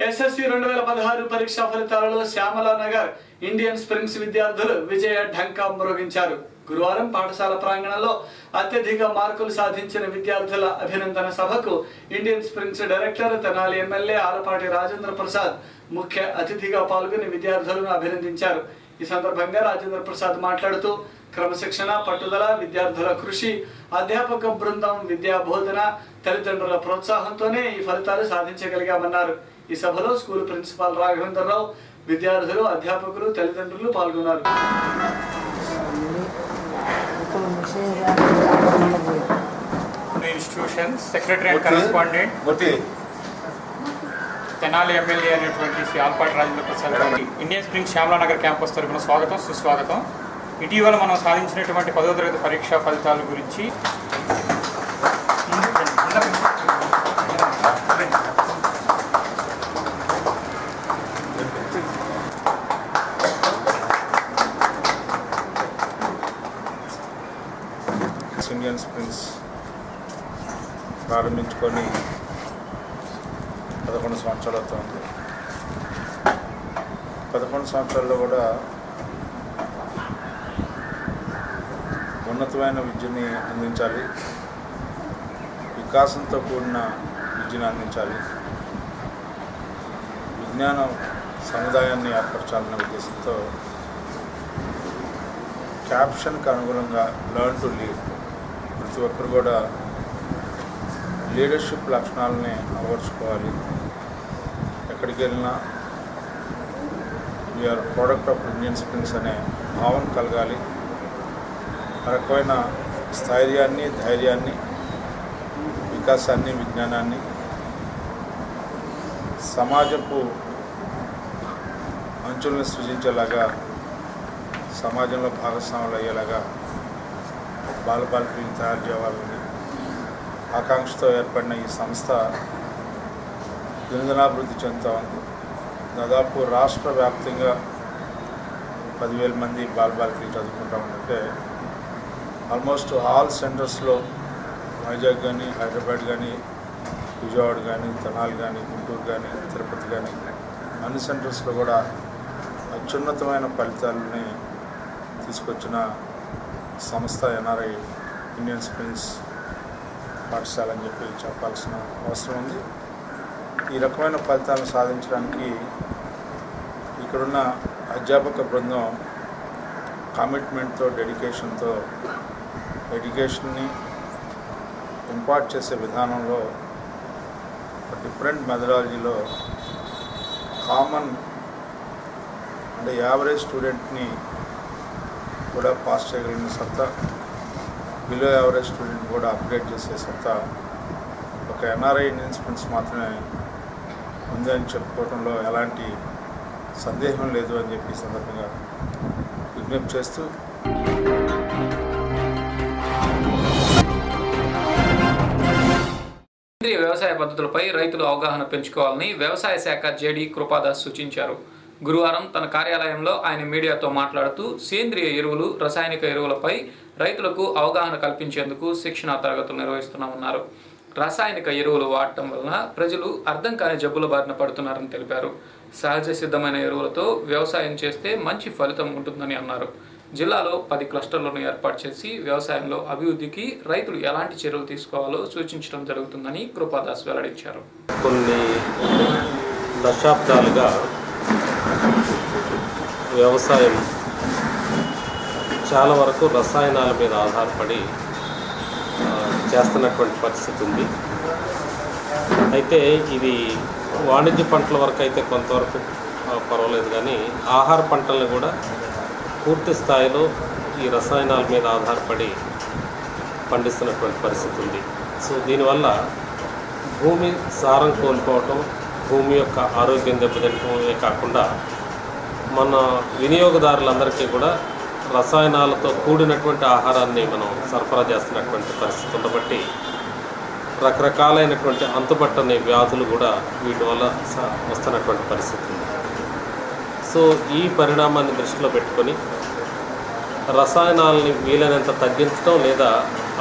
SSC 2016 పరీక్షా ఫలితాలలో Shyamala Nagar Indian springs విద్యార్థులు విజయ ఢంకా మ్రోగించారు. గురువారం పాఠశాల ప్రాంగణంలో అత్యధిక మార్కులు సాధించిన విద్యార్థుల అభినందన సభకు Indian springs director Tenali MLA Alapati Rajendra Prasad ముఖ్య అతిథిగా పాల్గొని విద్యార్థులను అభినందించారు. ఈ సందర్భంగా రాజేంద్ర ప్రసాద్ మాట్లాడుతూ క్రమశిక్షణ, పట్టుదల, విద్యార్థుల కృషి, అధ్యాపక బృందం, విద్యా బోధన, తల్లిదండ్రుల ప్రోత్సాహంతోనే ఈ ఫలితాలు సాధించగలిగామన్నారు. ఈ సభలో స్కూల్ ప్రిన్సిపాల్ రాఘవేంద్రరావు, విద్యార్థులు, అధ్యాపకులు, తల్లిదండ్రులు పాల్గొన్నారు. Institution secretary and correspondent Tenali MLA అనేటువంటి శ్రీ ఆలపాటి రాజేంద్ర ప్రసాద్ గారికి ఇండియన్ స్ప్రింగ్ శ్యామలానగర్ క్యాంపస్ తరఫున స్వాగతం, సుస్వాగతం. ఇటీవల మనం సాధించినటువంటి 10వ తరగతి పరీక్షా ఫలితాల గురించి ఇండియన్ స్ప్రింగ్స్ ప్రారంభించుకొని 11 సంవత్సరాలు అవుతుంది. 11 సంవత్సరాల్లో కూడా ఉన్నతమైన విద్యని అందించాలి, వికాసంతో కూడిన విద్యను అందించాలి, విజ్ఞాన సముదాయాన్ని ఏర్పరచాలన్న ఉద్దేశంతో క్యాప్షన్కి అనుగుణంగా లర్న్ టు లీడ్, ప్రతి ఒక్కరు కూడా లీడర్షిప్ లక్షణాలని అలవర్చుకోవాలి. ఎక్కడికి వెళ్ళినా we are product of Indian springs అనే భావన కలగాలి. ఆ రకమైన స్థైర్యాన్ని, ధైర్యాన్ని, వికాసాన్ని, విజ్ఞానాన్ని సమాజపు అంచులను సృజించేలాగా, సమాజంలో భాగస్వాములు అయ్యేలాగా బాలబాలికలను తయారు చేయాలని ఆకాంక్షతో ఏర్పడిన ఈ సంస్థ దినదినాభివృద్ధి చెందుతూ ఉంది. దాదాపు రాష్ట్ర వ్యాప్తంగా 10,000 మంది బాలబాలికలు చదువుకుంటూ ఉంటే ఆల్మోస్ట్ ఆల్ సెంటర్స్లో వైజాగ్ కానీ, హైదరాబాద్ కానీ, విజయవాడ కానీ, తెనాలి కానీ, గుంటూరు కానీ, తిరుపతి కానీ అన్ని సెంటర్స్లో కూడా అత్యున్నతమైన ఫలితాలని తీసుకొచ్చిన సంస్థ ఎన్ఆర్ఐ ఇండియన్ స్ప్రింగ్స్ పాఠశాల అని చెప్పి చెప్పాల్సిన అవసరం ఉంది. ఈ రకమైన ఫలితాలను సాధించడానికి ఇక్కడున్న అధ్యాపక బృందం కమిట్మెంట్తో, డెడికేషన్తో ఎడ్యుకేషన్ని ఇంపార్ట్ చేసే విధానంలో డిఫరెంట్ మెథడాలజీలో కామన్ అంటే యావరేజ్ స్టూడెంట్ని కూడా పాస్ చేయగలిగిన సత్తా, బిలో యావరేజ్ స్టూడెంట్ కూడా అప్గ్రేడ్ చేసే సత్తా ఒక ఎన్ఆర్ఐ ఇండియన్ స్ప్రింగ్స్ మాత్రమే ఉందని చెప్పుకోవడంలో ఎలాంటి సందేహం లేదు అని చెప్పి సందర్భంగా విజ్ఞప్తి చేస్తూ కేంద్రీయ వ్యవసాయ పద్ధతులపై రైతులు అవగాహన పెంచుకోవాలని వ్యవసాయ శాఖ జేడీ కృపాదాస్ సూచించారు. గురువారం తన కార్యాలయంలో ఆయన మీడియాతో మాట్లాడుతూ సేంద్రియ ఎరువులు, రసాయనిక ఎరువులపై రైతులకు అవగాహన కల్పించేందుకు శిక్షణా తరగతులు నిర్వహిస్తున్నామన్నారు. రసాయనిక ఎరువులు వాడటం వలన ప్రజలు అర్థం కాని జబ్బుల బారిన పడుతున్నారని తెలిపారు. సహజ సిద్ధమైన ఎరువులతో వ్యవసాయం చేస్తే మంచి ఫలితం ఉంటుందని అన్నారు. జిల్లాలో 10 క్లస్టర్లను ఏర్పాటు చేసి వ్యవసాయంలో అభివృద్ధికి రైతులు ఎలాంటి చర్యలు తీసుకోవాలో సూచించడం జరుగుతుందని కృపాదాస్ వెల్లడించారు. కొన్ని దశాబ్దాలుగా వ్యవసాయం చాలా వరకు రసాయనాల మీద ఆధారపడి చేస్తున్నటువంటి పరిస్థితి ఉంది. అయితే ఇది వాణిజ్య పంటల వరకు అయితే కొంతవరకు పర్వాలేదు, కానీ ఆహార పంటలను కూడా పూర్తి స్థాయిలో ఈ రసాయనాల మీద ఆధారపడి పండిస్తున్నటువంటి పరిస్థితి ఉంది. సో దీనివల్ల భూమి సారం కోల్పోవటం, భూమి యొక్క ఆరోగ్యం దెబ్బతింటమే కాకుండా మన వినియోగదారులందరికీ కూడా రసాయనాలతో కూడినటువంటి ఆహారాన్ని మనం సరఫరా చేస్తున్నటువంటి పరిస్థితి ఉండబట్టి రకరకాలైనటువంటి అంతుపట్టని వ్యాధులు కూడా వీటి వల్ల వస్తున్నటువంటి పరిస్థితి ఉంది. సో ఈ పరిణామాన్ని దృష్టిలో పెట్టుకొని రసాయనాలని వీలైనంత తగ్గించడం లేదా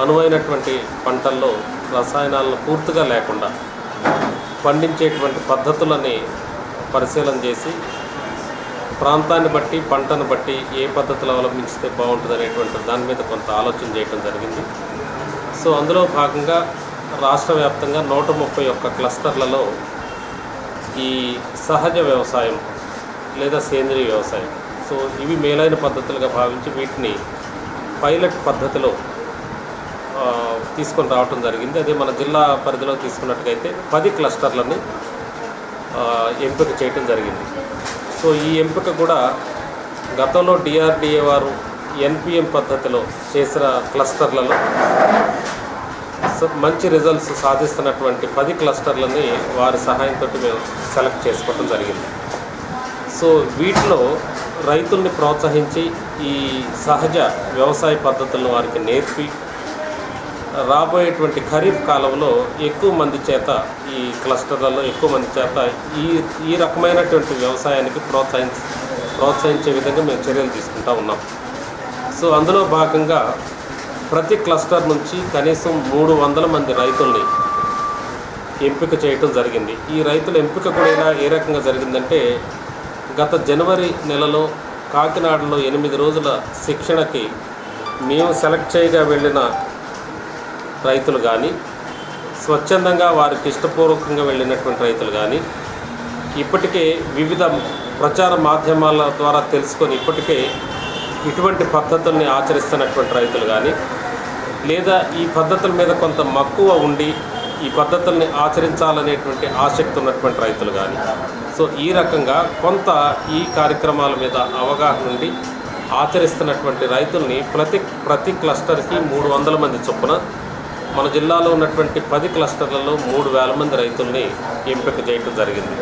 అనువైనటువంటి పంటల్లో రసాయనాలను పూర్తిగా లేకుండా పండించేటువంటి పద్ధతులని పరిశీలన చేసి ప్రాంతాన్ని బట్టి పంటను బట్టి ఏ పద్ధతులు అవలంబించితే బాగుంటుంది అనేటువంటి దాని మీద కొంత ఆలోచన చేయడం జరిగింది. సో అందులో భాగంగా రాష్ట్ర వ్యాప్తంగా 131 క్లస్టర్లలో ఈ సహజ వ్యవసాయం లేదా సేంద్రీయ వ్యవసాయం, సో ఇవి మేలైన పద్ధతులుగా భావించి వీటిని పైలట్ పద్ధతిలో తీసుకొని రావటం జరిగింది. అదే మన జిల్లా పరిధిలో తీసుకున్నట్టుగైతే 10 క్లస్టర్లని ఎంపిక చేయటం జరిగింది. సో ఈ ఎంపిక కూడా గతంలో డిఆర్డిఏ వారు ఎన్పిఎం పద్ధతిలో చేసిన క్లస్టర్లలో మంచి రిజల్ట్స్ సాధిస్తున్నటువంటి 10 క్లస్టర్లని వారి సహాయంతో మేము సెలెక్ట్ చేసుకోవడం జరిగింది. సో వీటిలో రైతుల్ని ప్రోత్సహించి ఈ సహజ వ్యవసాయ పద్ధతులను వారికి నేర్పి రాబోయేటువంటి ఖరీఫ్ కాలంలో ఎక్కువ మంది చేత ఈ క్లస్టర్లలో ఎక్కువ మంది చేత ఈ రకమైనటువంటి వ్యవసాయానికి ప్రోత్సహించే విధంగా మేము చర్యలు తీసుకుంటూ ఉన్నాం. సో అందులో భాగంగా ప్రతి క్లస్టర్ నుంచి కనీసం 300 మంది రైతుల్ని ఎంపిక చేయటం జరిగింది. ఈ రైతుల ఎంపిక కూడా ఏ రకంగా జరిగిందంటే, గత జనవరి నెలలో కాకినాడలో 8 రోజుల శిక్షణకి మేము సెలెక్ట్ చేయగా వెళ్ళిన రైతులు కానీ, స్వచ్ఛందంగా వారికి ఇష్టపూర్వకంగా వెళ్ళినటువంటి రైతులు కానీ, ఇప్పటికే వివిధ ప్రచార మాధ్యమాల ద్వారా తెలుసుకొని ఇప్పటికే ఇటువంటి పద్ధతుల్ని ఆచరిస్తున్నటువంటి రైతులు కానీ, లేదా ఈ పద్ధతుల మీద కొంత మక్కువ ఉండి ఈ పద్ధతుల్ని ఆచరించాలనేటువంటి ఆసక్తి ఉన్నటువంటి రైతులు కానీ, సో ఈ రకంగా కొంత ఈ కార్యక్రమాల మీద అవగాహన ఉండి ఆచరిస్తున్నటువంటి రైతుల్ని ప్రతి క్లస్టర్కి 300 మంది చొప్పున మన జిల్లాలో ఉన్నటువంటి 10 క్లస్టర్లలో 3000 మంది రైతుల్ని ఎంపిక చేయడం జరిగింది.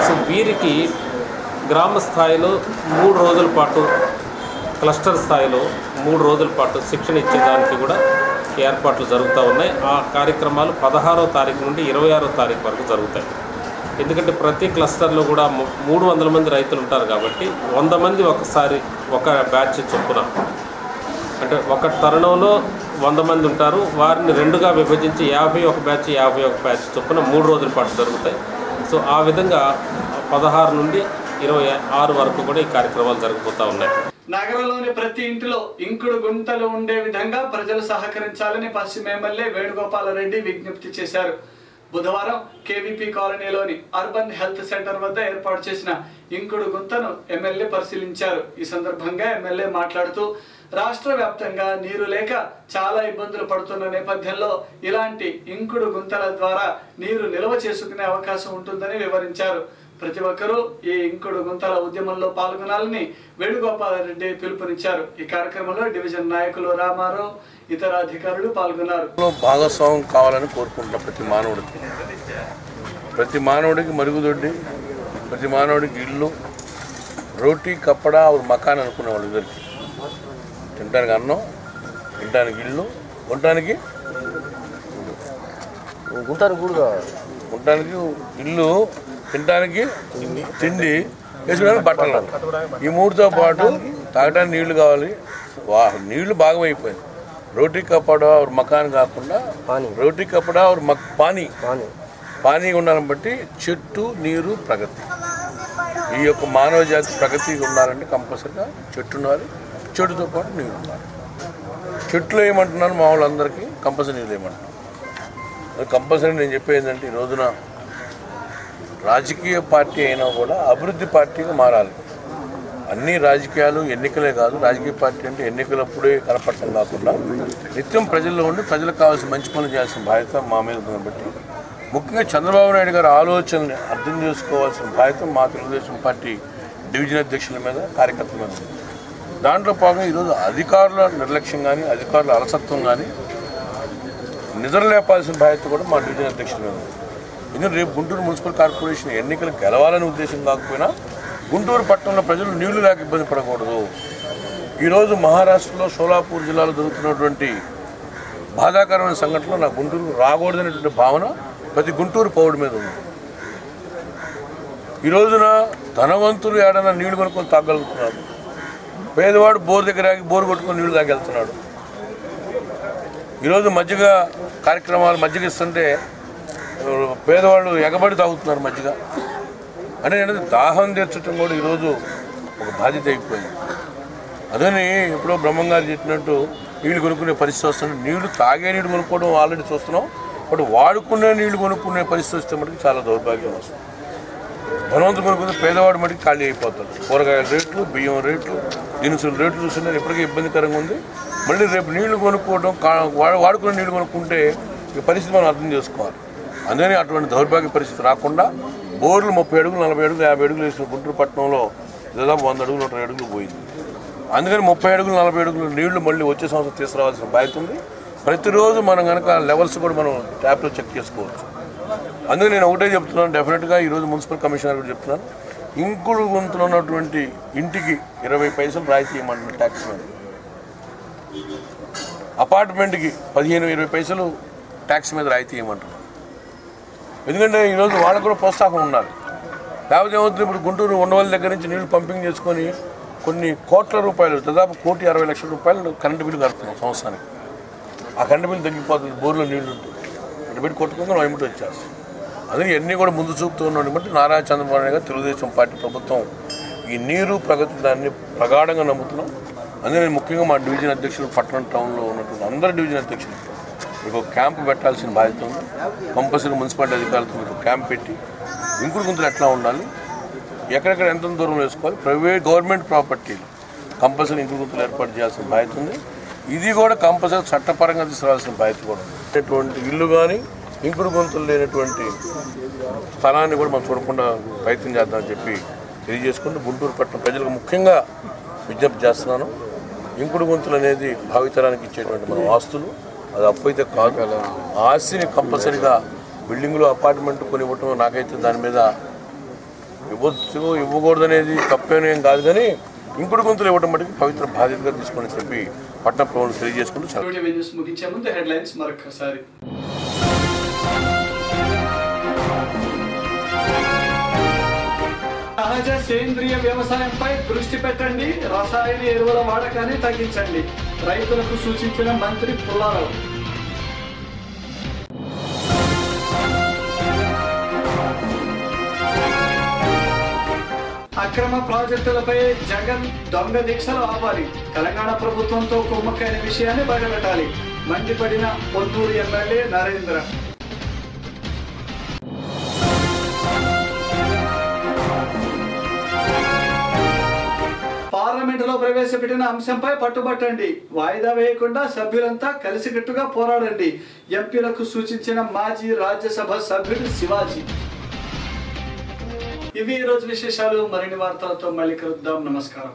సో వీరికి గ్రామ స్థాయిలో 3 రోజుల పాటు, క్లస్టర్ స్థాయిలో 3 రోజుల పాటు శిక్షణ ఇచ్చేదానికి కూడా ఏర్పాట్లు జరుగుతూ ఉన్నాయి. ఆ కార్యక్రమాలు 16వ తారీఖు నుండి 26వ తారీఖు వరకు జరుగుతాయి. ఎందుకంటే ప్రతి క్లస్టర్లో కూడా 300 మంది రైతులు ఉంటారు కాబట్టి 100 మంది ఒకసారి ఒక బ్యాచ్ చొప్పున, అంటే ఒక తరుణంలో 100 మంది ఉంటారు, వారిని 2గా విభజించి 51 బ్యాచ్ చొప్పున 3 రోజుల పాటు జరుగుతాయి. సో ఆ విధంగా 16 నుండి 26 వరకు కూడా ఈ కార్యక్రమాలు జరగబోతూ ఉన్నాయి. నగరంలోని ప్రతి ఇంటిలో ఇంకుడు గుంతలు ఉండే విధంగా ప్రజలు సహకరించాలని పశ్చిమ ఎమ్మెల్యే వేణుగోపాలరెడ్డి విజ్ఞప్తి చేశారు. బుధవారం కేవీపీ కాలనీలోని అర్బన్ హెల్త్ సెంటర్ వద్ద ఏర్పాటు చేసిన ఇంకుడు గుంతను ఎమ్మెల్యే పరిశీలించారు. ఈ సందర్భంగా ఎమ్మెల్యే మాట్లాడుతూ, రాష్ట్ర వ్యాప్తంగా నీరు లేక చాలా ఇబ్బందులు పడుతున్న నేపథ్యంలో ఇలాంటి ఇంకుడు గుంతల ద్వారా నీరు నిల్వ చేసుకునే అవకాశం ఉంటుందని వివరించారు. ప్రతి ఒక్కరూ ఈ ఇంకుడు గుంతల ఉద్యమంలో పాల్గొనాలని వేణుగోపాలరెడ్డి పిలుపునిచ్చారు. ఈ కార్యక్రమంలో డివిజన్ నాయకులు రామారావు, ఇతర అధికారులు పాల్గొన్నారు. భాగస్వామ్యం కావాలని కోరుకుంటున్నాం. ప్రతి మానవుడికి మరుగుదొడ్డి, ప్రతి మానవుడికి ఇల్లు, రోటీ కప్పడా మకాన్ అనుకునే వాళ్ళు ఇద్దరికి. తినడానికి అన్నం, తినడానికి ఇల్లు, ఉండటానికి ఇల్లు, తినడానికి తిండి, వేసుకోవడానికి బట్టలు. ఈ 3తో పాటు తాగడానికి నీళ్లు కావాలి. నీళ్లు బాగా అయిపోయింది. రోటీ కప్పడా మకాన్ కాకుండా రోటీ కప్పడా పానీ ఉండాలని బట్టి చెట్టు, నీరు, ప్రగతి. ఈ యొక్క మానవ జాతి ప్రగతి ఉండాలంటే కంపల్సరీగా చెట్టు ఉండాలి, చెట్టుతో పాటు నీరు ఉండాలి. చెట్లు ఏమంటున్నాను మా వాళ్ళందరికీ కంపల్సరీ నీళ్ళు ఏమంటున్నాను. అది కంపల్సరీ నేను చెప్పేది ఏంటంటే, ఈ రోజున రాజకీయ పార్టీ అయినా కూడా అభివృద్ధి పార్టీగా మారాలి. అన్ని రాజకీయాలు ఎన్నికలే కాదు. రాజకీయ పార్టీ అంటే ఎన్నికలప్పుడే కనపడటం కాకుండా నిత్యం ప్రజల్లో ఉండి ప్రజలకు కావాల్సిన మంచి పనులు చేయాల్సిన బాధ్యత మా మీద ఉంది. కాబట్టి ముఖ్యంగా చంద్రబాబు నాయుడు గారి ఆలోచనని అర్థం చేసుకోవాల్సిన బాధ్యత మా తెలుగుదేశం పార్టీ డివిజన్ అధ్యక్షుల మీద, కార్యకర్తల మీద ఉంది. దాంట్లో భాగంగా ఈరోజు అధికారుల నిర్లక్ష్యం కానీ, అధికారుల అలసత్వం కానీ నిద్రలేపాల్సిన బాధ్యత కూడా మా డివిజన్ అధ్యక్షుల మీద ఉంది. ఎందుకంటే రేపు గుంటూరు మున్సిపల్ కార్పొరేషన్ ఎన్నికలు గెలవాలనే ఉద్దేశం కాకపోయినా గుంటూరు పట్టణంలో ప్రజలు నీళ్లు లేక ఇబ్బంది పడకూడదు. ఈరోజు మహారాష్ట్రలో సోలాపూర్ జిల్లాలో జరుగుతున్నటువంటి బాధాకరమైన సంఘటనలో నా గుంటూరు రాకూడదనేటువంటి భావన ప్రతి గుంటూరు పౌరుడి మీద ఉంది. ఈ రోజున ధనవంతులు ఏడన్నా నీళ్లు కొనుక్కొని తాగలుగుతున్నారు. పేదవాడు బోర్ దగ్గర బోరు కొట్టుకొని నీళ్లు తాగెళ్తున్నాడు. ఈరోజు మజ్జిగ కార్యక్రమాలు, మజ్జిగ ఇస్తుంటే పేదవాళ్ళు ఎగబడి తాగుతున్నారు మజ్జిగ. అంటే దాహం తీర్చడం కూడా ఈరోజు ఒక బాధ్యత అయిపోయింది. అదని ఎప్పుడో బ్రహ్మంగారు చెప్పినట్టు నీళ్లు కొనుక్కునే పరిస్థితి వస్తుంది. నీళ్లు తాగే నీళ్లు కొనుక్కోవడం ఆల్రెడీ చూస్తున్నాం. బట్ వాడుకునే నీళ్లు కొనుక్కునే పరిస్థితి వస్తే మటుకు చాలా దౌర్భాగ్యం వస్తుంది. ధనవంతులు కొనుక్కునే పేదవాడు మటుకు ఖాళీ అయిపోతాడు. కూరగాయల రేట్లు, బియ్యం రేట్లు, దినుసుల రేట్లు చూస్తున్నారు. ఇప్పటికీ ఇబ్బందికరంగా ఉంది. మళ్ళీ రేపు నీళ్లు కొనుక్కోవడం, వాడుకునే నీళ్లు కొనుక్కుంటే ఈ పరిస్థితి మనం అర్థం చేసుకోవాలి. అందుకని అటువంటి దౌర్భాగ్య పరిస్థితి రాకుండా బోర్లు 30 అడుగులు, 40 అడుగులు, 50 అడుగులు వేసిన గుంటూరు పట్టణంలో దాదాపు 100 అడుగులు, 120 అడుగులు పోయింది. అందుకని 30 అడుగులు, 40 అడుగులు నీళ్లు మళ్ళీ వచ్చే సంవత్సరం తీసుకురావాల్సిన బాధ్యత ఉంది. ప్రతిరోజు మనం కనుక లెవెల్స్ కూడా మనం ట్యాప్లో చెక్ చేసుకోవచ్చు. అందుకని నేను ఒకటే చెప్తున్నాను, డెఫినెట్గా ఈరోజు మున్సిపల్ కమిషనర్ కూడా చెప్తున్నాను, ఇంకుడు గుంతలో ఉన్నటువంటి ఇంటికి 20 పైసలు రాయితీ ఇవ్వమంటున్నారు ట్యాక్స్ మీద. అపార్ట్మెంట్కి 15-20 పైసలు ట్యాక్స్ మీద రాయితీ ఇవ్వమంటున్నారు. ఎందుకంటే ఈరోజు వాళ్ళకు కూడా ప్రోత్సాహం ఉండాలి. లేకపోతే ఏమవుతుంది, ఇప్పుడు గుంటూరు ఉండవల్లి దగ్గర నుంచి నీళ్లు పంపింగ్ చేసుకొని కొన్ని కోట్ల రూపాయలు, దాదాపు 1,60,00,000 రూపాయలు కరెంటు బిల్లు కడుతున్నాం సంవత్సరానికి. ఆ కరెంటు బిల్లు తగ్గిపోతుంది. బోర్లో నీళ్లు ఉంటుంది, ఇటు పెట్టి కొట్టుకుంటే నోయమిటి వచ్చేస్తాయి. అందుకే ఇవన్నీ కూడా ముందు చూపుతూ ఉన్నాడు. బట్టి నారా చంద్రబాబు నాయుడు గారు, తెలుగుదేశం పార్టీ ప్రభుత్వం ఈ నీరు ప్రగతి దాన్ని ప్రగాఢంగా నమ్ముతున్నాం. అందుకే నేను ముఖ్యంగా మా డివిజన్ అధ్యక్షులు, పట్టణ టౌన్లో ఉన్నటువంటి అందరు డివిజన్ అధ్యక్షులు మీకు క్యాంపు పెట్టాల్సిన బాధ్యత ఉంది. కంపల్సరీ మున్సిపాలిటీ అధికారులతో మీకు క్యాంప్ పెట్టి ఇంకుడు గుంతలు ఎట్లా ఉండాలి, ఎక్కడెక్కడ ఎంత దూరం వేసుకోవాలి, ప్రైవేట్ గవర్నమెంట్ ప్రాపర్టీలు కంపల్సరీ ఇంకుడు గుంతలు ఏర్పాటు చేయాల్సిన బాధ్యత ఉంది. ఇది కూడా కంపల్సరీ చట్టపరంగా తీసుకురావాల్సిన బాధ్యత కూడా ఉంది. అటువంటి ఇల్లు కానీ ఇంకుడు గుంతలు లేనటువంటి స్థలాన్ని కూడా మనం చూడకుండా ప్రయత్నం చేద్దామని చెప్పి తెలియజేసుకుంటూ గుంటూరు పట్టణ ప్రజలకు ముఖ్యంగా విజ్ఞప్తి చేస్తున్నాను. ఇంకుడు గుంతలు అనేది భావితరానికి ఇచ్చేటువంటి మన ఆస్తులు, అది అప్పు అయితే కాదు. ఆస్తిని కంపల్సరీగా బిల్డింగ్లు, అపార్ట్మెంట్ కొని ఇవ్వటం నాకైతే దాని మీద ఇవ్వచ్చు ఇవ్వకూడదనేది తప్పేనేం కాదు, కానీ ఇంకుడు గుంతలు ఇవ్వడం మటుకు పవిత్ర బాధ్యతగా తీసుకొని చెప్పి పట్టణ ప్రజలు తెలియజేసుకుంటూ ముగించే ముందు హెడ్లైన్స్ మరొకసారి. సహజ సేంద్రియ వ్యవసాయంపై దృష్టి పెట్టండి, రసాయన ఎరువుల వాడకాన్ని తగ్గించండి, రైతులకు సూచించిన మంత్రి పుల్లారావు. అక్రమ ప్రాజెక్టులపై జగన్ దొంగ దీక్షలు ఆపాలి, తెలంగాణ ప్రభుత్వంతో కుమ్మక్కైన విషయాన్ని బయటపెట్టాలి, మండిపడిన పొన్నూరు ఎమ్మెల్యే నరేంద్ర. పార్లమెంటులో ప్రవేశపెట్టిన అంశంపై పట్టుబట్టండి, వాయిదా వేయకుండా సభ్యులంతా కలిసికట్టుగా పోరాడండి, ఎంపీలకు సూచించిన మాజీ రాజ్యసభ సభ్యుడు శివాజీ. ఇవి ఈ రోజు విశేషాలు. మరిన్ని వార్తలతో మళ్ళీ కలుద్దాం. నమస్కారం.